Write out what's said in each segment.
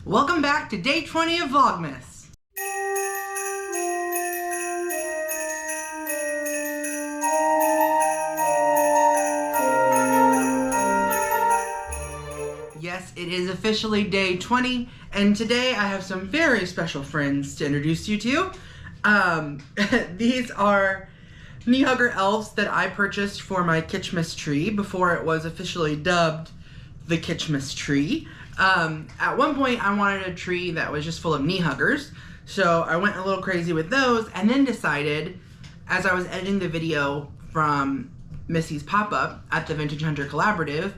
Welcome back to day 20 of Vlogmas. Yes, it is officially day 20, and today I have some very special friends to introduce you to. These are knee hugger elves that I purchased for my Kitschmas tree before it was officially dubbed the Kitschmas tree. At one point I wanted a tree that was just full of knee huggers, so I went a little crazy with those, and then decided, as I was editing the video from Missy's pop-up at the Vintage Hunter Collaborative,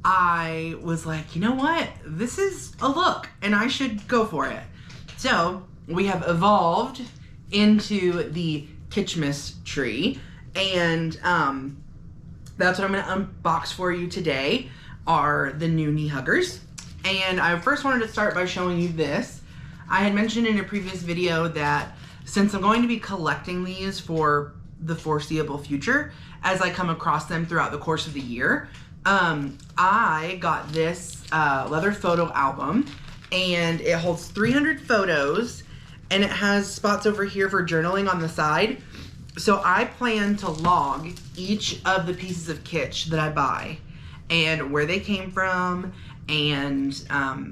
I was like, you know what, this is a look and I should go for it. So we have evolved into the Kitschmas tree, and that's what I'm going to unbox for you today, are the new knee huggers. And I first wanted to start by showing you this. I had mentioned in a previous video that since I'm going to be collecting these for the foreseeable future, as I come across them throughout the course of the year, I got this leather photo album, and it holds 300 photos, and it has spots over here for journaling on the side. So I plan to log each of the pieces of kitsch that I buy and where they came from, and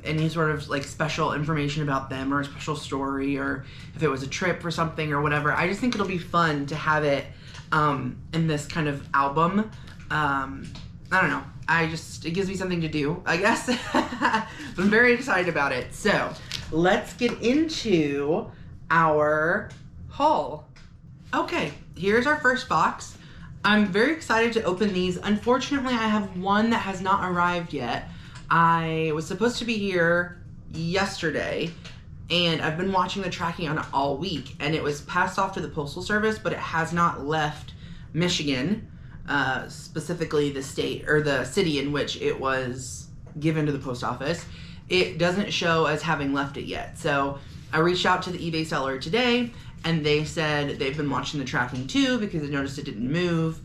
any sort of like special information about them or a special story, or if it was a trip or something or whatever. I just think it'll be fun to have it in this kind of album. I don't know. It gives me something to do, I guess. I'm very excited about it. So let's get into our haul. Okay, here's our first box. I'm very excited to open these. Unfortunately, I have one that has not arrived yet. I was supposed to be here yesterday, and I've been watching the tracking on it all week, and it was passed off to the Postal Service, but it has not left Michigan, specifically the state or the city in which it was given to the post office. It doesn't show as having left it yet. So I reached out to the eBay seller today, and they said they've been watching the tracking too because they noticed it didn't move.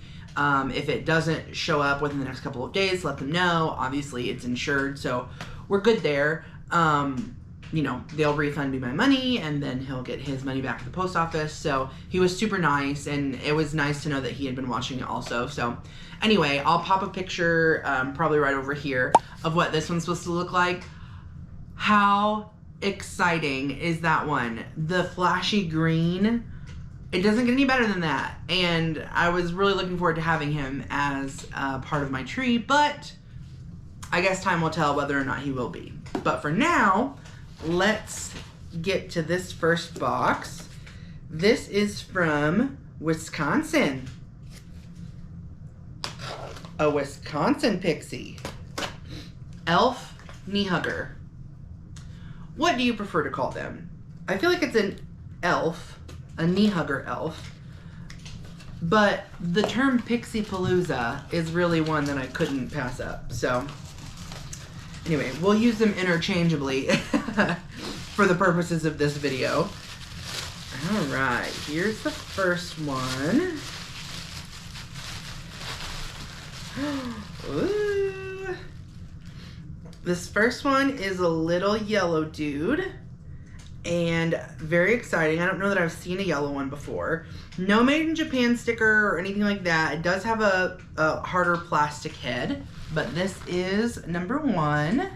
If it doesn't show up within the next couple of days, let them know. Obviously it's insured, so we're good there. You know, they'll refund me my money, and then he'll get his money back to the post office. So he was super nice, and it was nice to know that he had been watching it also. So anyway, I'll pop a picture, probably right over here, of what this one's supposed to look like. How exciting is that one? The flashy green. It doesn't get any better than that. And I was really looking forward to having him as part of my tree, but I guess time will tell whether or not he will be. But for now, let's get to this first box. This is from Wisconsin. A Wisconsin Pixie. Elf knee hugger. What do you prefer to call them? I feel like it's an elf, a knee hugger elf, but the term Pixie Palooza is really one that I couldn't pass up. So anyway, we'll use them interchangeably for the purposes of this video. All right, here's the first one. Ooh. This first one is a little yellow dude, and very exciting. I don't know that I've seen a yellow one before. No made in Japan sticker or anything like that. It does have a harder plastic head, but this is number one.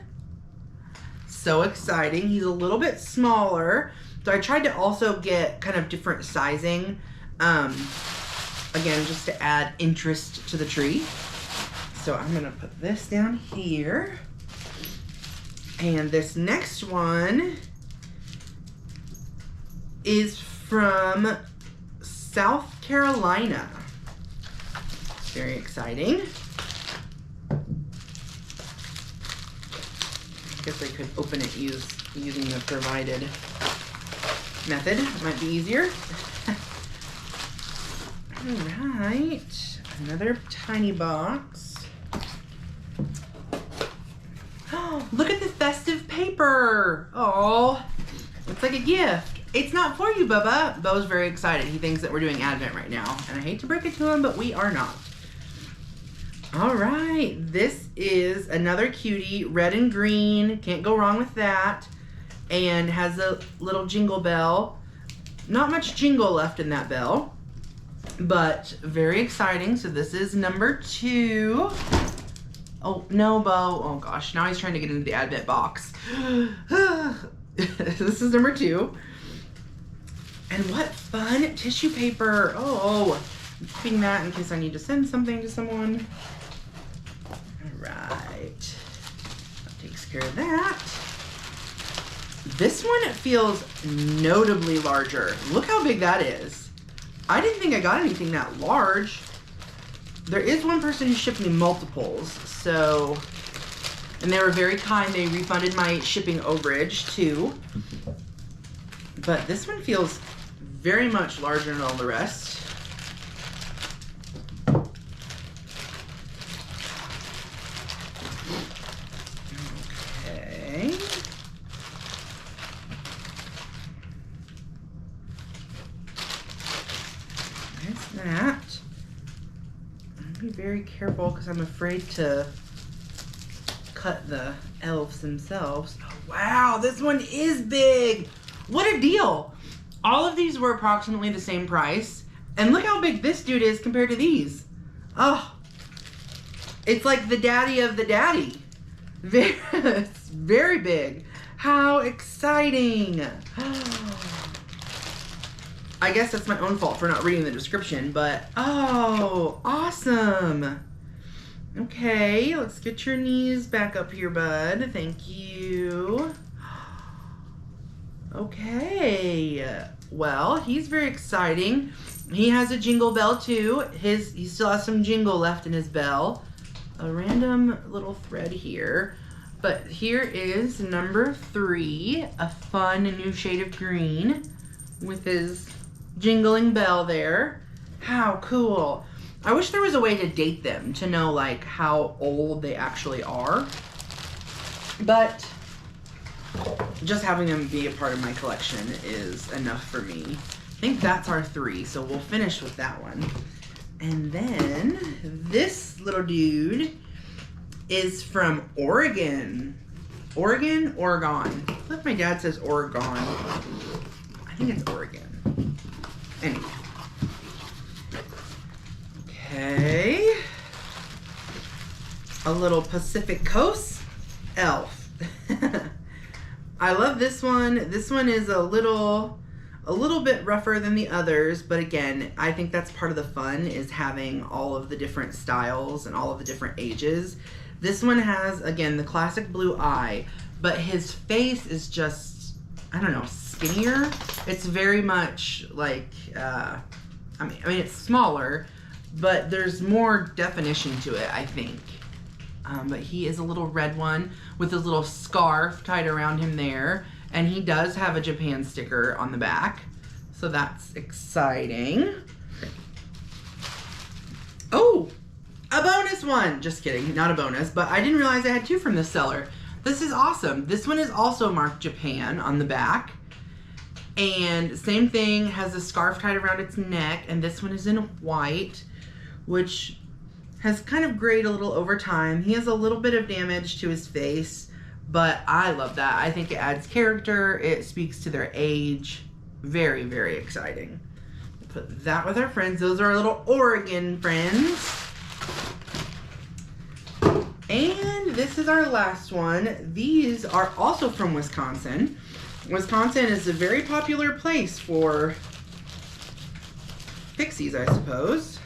So exciting. He's a little bit smaller, so I tried to also get kind of different sizing, again, just to add interest to the tree. So I'm gonna put this down here, and this next one is from South Carolina. Very exciting. I guess I could open it using the provided method. It might be easier. All right, another tiny box. Oh, look at the festive paper. Oh, it's like a gift. It's not for you, Bubba. Bo's very excited. He thinks that we're doing Advent right now, and I hate to break it to him, but we are not. All right, this is another cutie, red and green. Can't go wrong with that. and has a little jingle bell. Not much jingle left in that bell, but very exciting. So this is number 2. Oh, no, Bo. Oh, gosh. Now he's trying to get into the Advent box. This is number 2. And what fun tissue paper. Oh, I'm keeping that in case I need to send something to someone. All right. That takes care of that. This one feels notably larger. Look how big that is. I didn't think I got anything that large. There is one person who shipped me multiples, so, and they were very kind. They refunded my shipping overage too. But this one feels very much larger than all the rest. Okay. There's that. Be very careful because I'm afraid to cut the elves themselves. Oh, wow, this one is big. What a deal. All of these were approximately the same price. And look how big this dude is compared to these. Oh, it's like the daddy of the daddy. It's very big. How exciting. I guess that's my own fault for not reading the description, but oh, awesome. Okay, let's get your knees back up here, bud. Thank you. Okay, well, he's very exciting. He has a jingle bell too. He still has some jingle left in his bell. A random little thread here. But here is number 3, a fun new shade of green with his jingling bell there. How cool. I wish there was a way to date them to know like how old they actually are. But just having them be a part of my collection is enough for me. I think that's our 3, so we'll finish with that one. And then this little dude is from Oregon. Oregon? Oregon. Look, my dad says Oregon. I think it's Oregon. Anyway. Okay. A little Pacific Coast elf. I love this one. This one is a little bit rougher than the others, but again, I think that's part of the fun is having all of the different styles and all of the different ages. This one has, again, the classic blue eye, but his face is just, I don't know, skinnier. It's very much like, I mean, it's smaller, but there's more definition to it, I think. But he is a little red one with his little scarf tied around him there. And he does have a Japan sticker on the back. So that's exciting. Oh, a bonus one. Just kidding, not a bonus, but I didn't realize I had 2 from this seller. This is awesome. This one is also marked Japan on the back. And same thing, has a scarf tied around its neck. And this one is in white, which has kind of grayed a little over time. He has a little bit of damage to his face, but I love that. I think it adds character. It speaks to their age. Very, very exciting. Put that with our friends. Those are our little Oregon friends. And this is our last one. These are also from Wisconsin. Wisconsin is a very popular place for pixies, I suppose.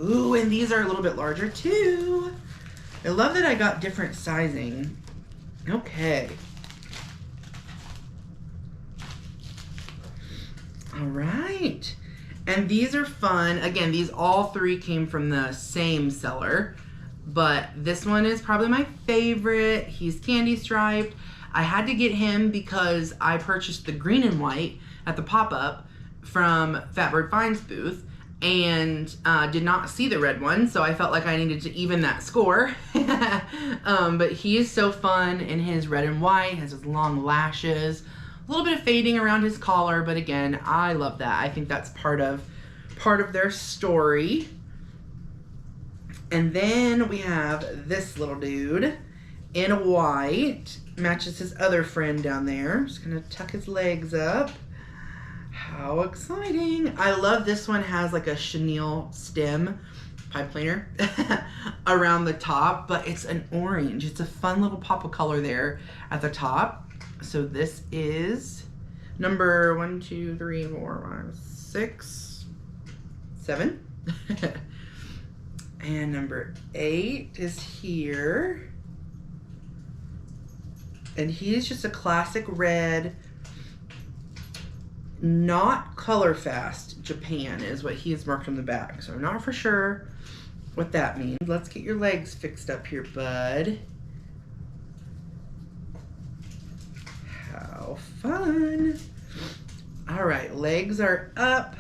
Ooh, and these are a little bit larger too. I love that I got different sizing. Okay. All right. And these are fun. Again, these all 3 came from the same seller, but this one is probably my favorite. He's candy striped. I had to get him because I purchased the green and white at the pop-up from Fatbird Finds booth and did not see the red one, so I felt like I needed to even that score. But he is so fun in his red and white, has his long lashes, a little bit of fading around his collar, but again, I love that. I think that's part of their story. And then we have this little dude in white, Matches his other friend down there. Just gonna tuck his legs up. How exciting. I love this one has like a chenille stem, pipe cleaner, around the top, but it's an orange. It's a fun little pop of color there at the top. So this is number 1, 2, 3, 4, 5, 6, 7. And number 8 is here. And he's just a classic red, not color fast Japan is what he has marked on the back. So I'm not for sure what that means. Let's get your legs fixed up here, bud. How fun. All right, legs are up,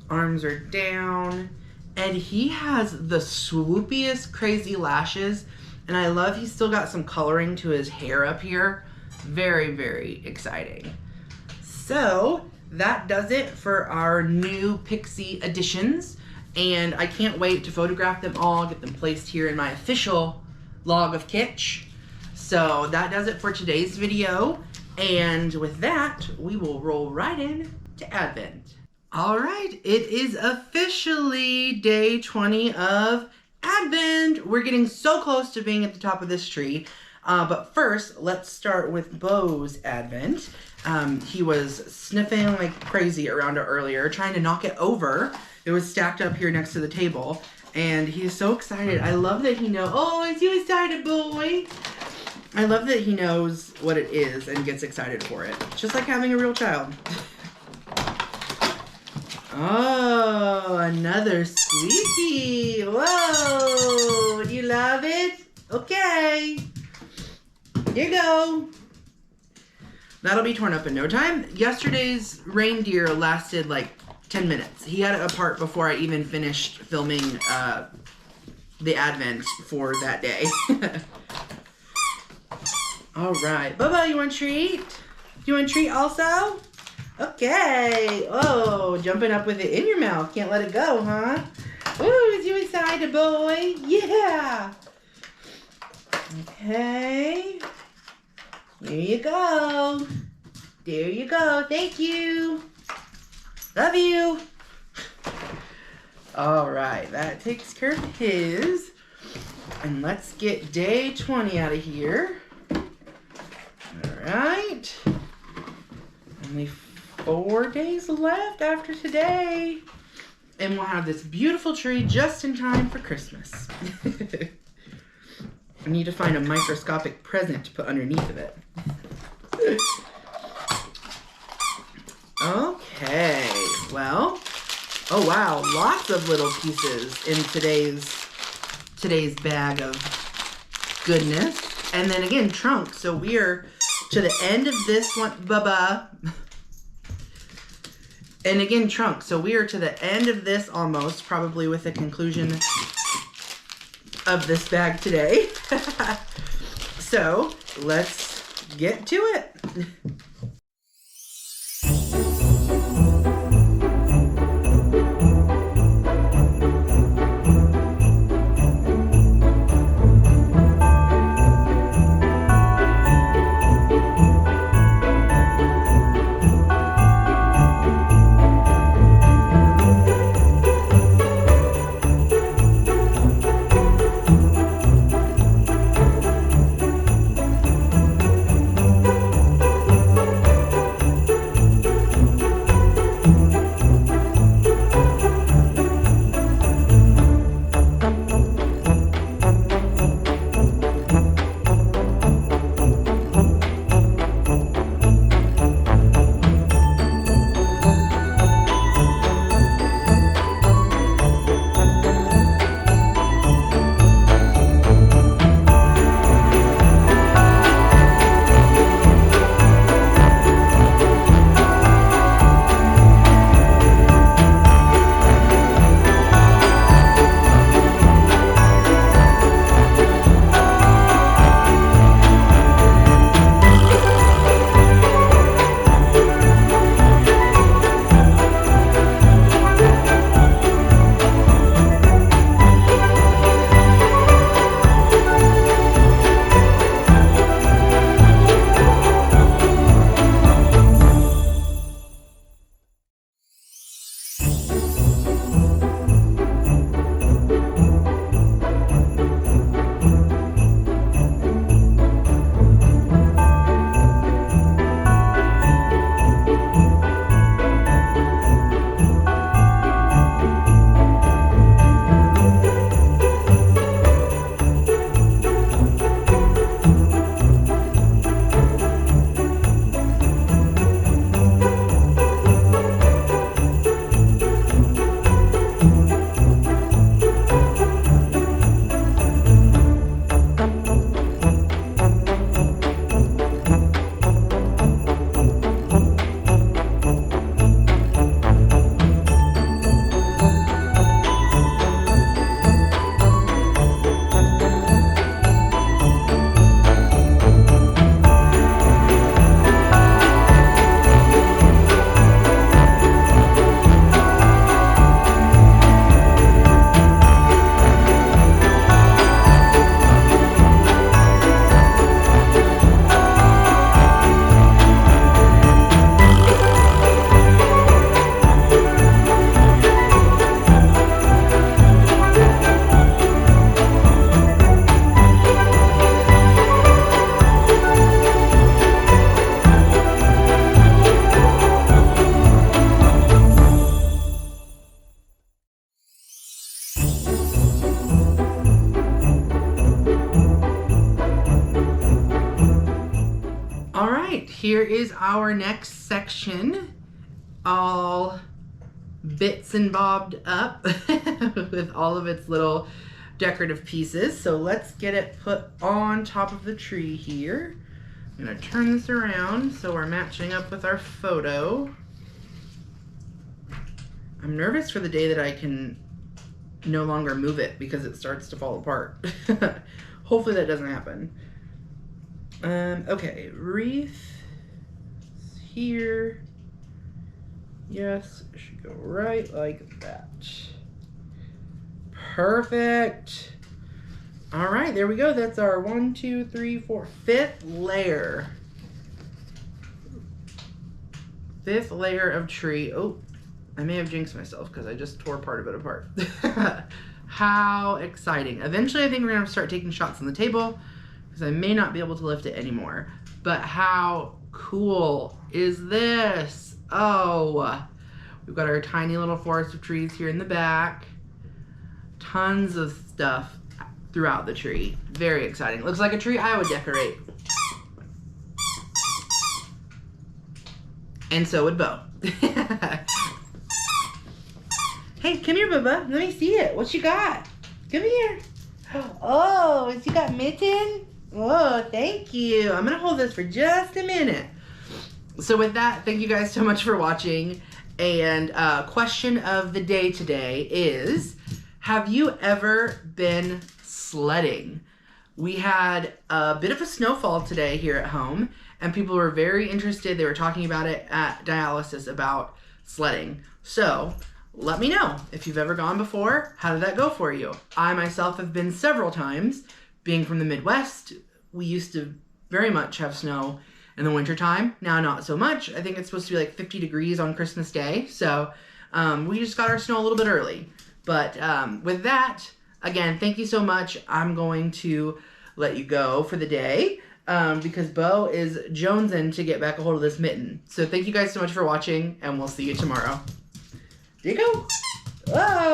arms are down, and he has the swoopiest crazy lashes. And I love he's still got some coloring to his hair up here. Very, very exciting. So that does it for our new Pixie additions. And I can't wait to photograph them all, get them placed here in my official log of Kitsch. So that does it for today's video. And with that, we will roll right in to Advent. All right, it is officially day 20 of Advent. We're getting so close to being at the top of this tree. But first, let's start with Bo's Advent. He was sniffing like crazy around it earlier, trying to knock it over. It was stacked up here next to the table, and he's so excited. I love that he knows. Oh, is you excited, boy? I love that he knows what it is and gets excited for it. Just like having a real child. Oh, another squeaky. Whoa, do you love it? Okay. Here you go. That'll be torn up in no time. Yesterday's reindeer lasted like 10 minutes. He had it apart before I even finished filming the Advent for that day. All right. Bubba, you want a treat? You want a treat also? Okay. Oh, jumping up with it in your mouth. Can't let it go, huh? Ooh, is you excited, boy? Yeah. Okay. There you go. There you go. Thank you. Love you. All right. That takes care of his. And let's get day 20 out of here. All right. Only 4 days left after today. And we'll have this beautiful tree just in time for Christmas. I need to find a microscopic present to put underneath of it. Okay, well, oh wow, lots of little pieces in today's bag of goodness. And then again, trunk. So we are to the end of this one, Bubba. And again, trunk. So we are to the end of this almost, probably with the conclusion of this bag today. So let's get to it. All right, here is our next section, all bits and bobbed up with all of its little decorative pieces. So let's get it put on top of the tree here. I'm gonna turn this around so we're matching up with our photo. I'm nervous for the day that I can no longer move it because it starts to fall apart. Hopefully that doesn't happen. Okay, wreath here. Yes, it should go right like that. Perfect. All right, there we go. That's our 1, 2, 3, 4, fifth layer. Fifth layer of tree. Oh, I may have jinxed myself because I just tore part of it apart. How exciting. Eventually, I think we're going to start taking shots on the table because I may not be able to lift it anymore. But how cool is this? Oh, we've got our tiny little forest of trees here in the back. Tons of stuff throughout the tree. Very exciting. Looks like a tree I would decorate. And so would Bo. Hey, come here, Bubba. Let me see it. What you got? Come here. Oh, you got mitten? Oh, thank you. I'm going to hold this for just a minute. So with that, thank you guys so much for watching. And question of the day today is, have you ever been sledding? We had a bit of a snowfall today here at home, and people were very interested. They were talking about it at dialysis about sledding. So let me know if you've ever gone before. How did that go for you? I myself have been several times. Being from the Midwest, we used to very much have snow in the wintertime. Now not so much. I think it's supposed to be like 50 degrees on Christmas Day. So we just got our snow a little bit early. But with that, again, thank you so much. I'm going to let you go for the day because Bo is jonesing to get back a hold of this mitten. So thank you guys so much for watching, and we'll see you tomorrow. There you go. Whoa.